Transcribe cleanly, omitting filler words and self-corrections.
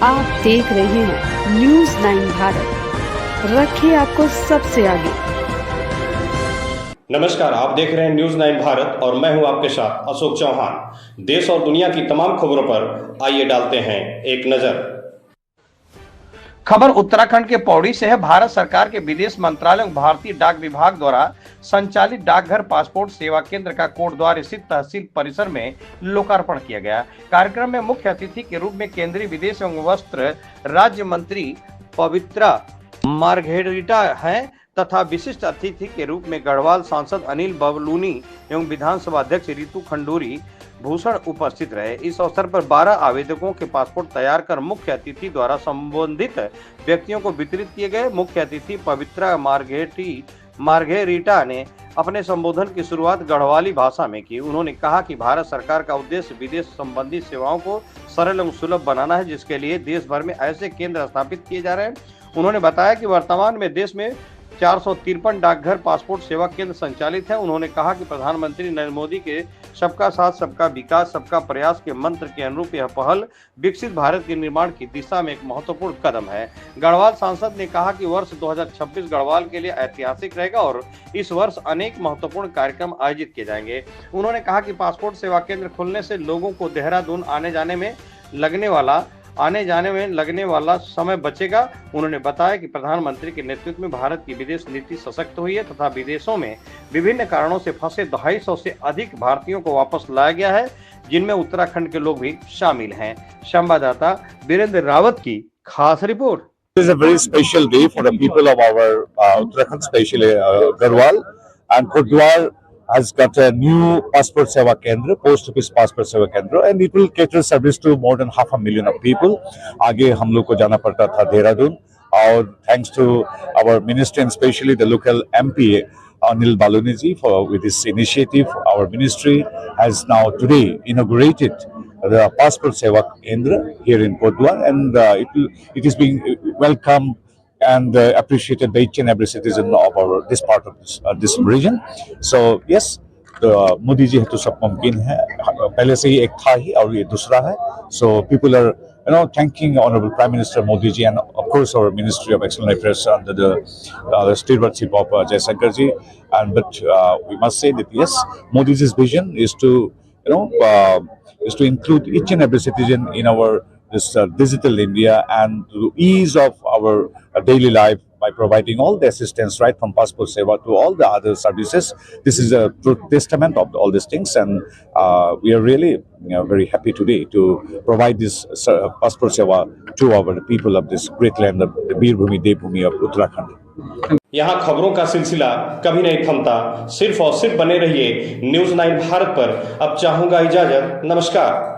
आप देख रहे हैं न्यूज 9 भारत, रखिए आपको सबसे आगे। नमस्कार, आप देख रहे हैं न्यूज 9 भारत और मैं हूं आपके साथ अशोक चौहान। देश और दुनिया की तमाम खबरों पर आइए डालते हैं एक नजर। खबर उत्तराखंड के पौड़ी से है। भारत सरकार के विदेश मंत्रालय और भारतीय डाक विभाग द्वारा संचालित डाकघर पासपोर्ट सेवा केंद्र का कोटद्वार स्थित तहसील परिसर में लोकार्पण किया गया। कार्यक्रम में मुख्य अतिथि के रूप में केंद्रीय विदेश एवं वस्त्र राज्य मंत्री पवित्रा मार्घेरिटा हैं तथा विशिष्ट अतिथि के रूप में गढ़वाल सांसद अनिल बबलूनी एवं विधानसभा अध्यक्ष रितु खंडूरी भूषण उपस्थित रहे। इस अवसर पर 12 आवेदकों के पासपोर्ट तैयार कर मुख्य अतिथि द्वारा संबंधित व्यक्तियों को वितरित किए गए। मुख्य अतिथि पवित्रा मार्घेरिटा ने अपने संबोधन की शुरुआत गढ़वाली भाषा में की। उन्होंने कहा कि भारत सरकार का उद्देश्य विदेश संबंधी सेवाओं को सरल एवं सुलभ बनाना है, जिसके लिए देश भर में ऐसे केंद्र स्थापित किए जा रहे हैं। उन्होंने बताया कि वर्तमान में देश में 453 डाकघर पासपोर्ट सेवा केंद्र संचालित है। उन्होंने कहा कि प्रधानमंत्री नरेंद्र मोदी के सबका साथ सबका विकास सबका प्रयास के मंत्र के अनुरूप यह पहल विकसित भारत के निर्माण की दिशा में एक महत्वपूर्ण कदम है। गढ़वाल सांसद ने कहा कि वर्ष 2026 गढ़वाल के लिए ऐतिहासिक रहेगा और इस वर्ष अनेक महत्वपूर्ण कार्यक्रम आयोजित किए जाएंगे। उन्होंने कहा कि पासपोर्ट सेवा केंद्र खुलने से लोगों को देहरादून आने जाने में लगने वाला समय बचेगा। उन्होंने बताया कि प्रधानमंत्री के नेतृत्व में भारत की विदेश नीति सशक्त हुई है तथा विदेशों में विभिन्न कारणों से फंसे 250 से अधिक भारतीयों को वापस लाया गया है, जिनमें उत्तराखंड के लोग भी शामिल हैं। संवाददाता वीरेंद्र रावत की खास report. This is a very special day for the people of our Uttarakhand, especially Garhwal and Kootdwar has got a new passport seva kendra, post office passport seva kendra, and it will cater service to more than 500,000 of people. आगे हम लोग को जाना पड़ता था देहरादून, और thanks to our ministry and especially the local MP Anil Baluni ji for with this initiative, our ministry has now today inaugurated the passport seva kendra here in Kootdwar, and it is being welcomed and appreciated by each and every citizen of this part of this region. So yes, Modi ji है तो सब मुमकिन है, पहले से ही एक था ही और ये दूसरा है. So people are thanking Honorable Prime Minister Modi ji and of course our Ministry of External Affairs under the stewardship of Jaishankar ji. And but we must say that yes, Modi ji's vision is to is to include each and every citizen in our this digital India and to ease of our daily life by providing all the assistance right from passport seva to all the other services. This is a true testament of all these things, and we are really very happy today to provide this passport seva to our people of this great land of the Veerbhumi Devbhumi of Uttarakhand. यहाँ खबरों का सिलसिला कभी नहीं थमता, सिर्फ और सिर्फ बने रहिए न्यूज 9 भारत पर। अब चाहूंगा इजाजत, नमस्कार।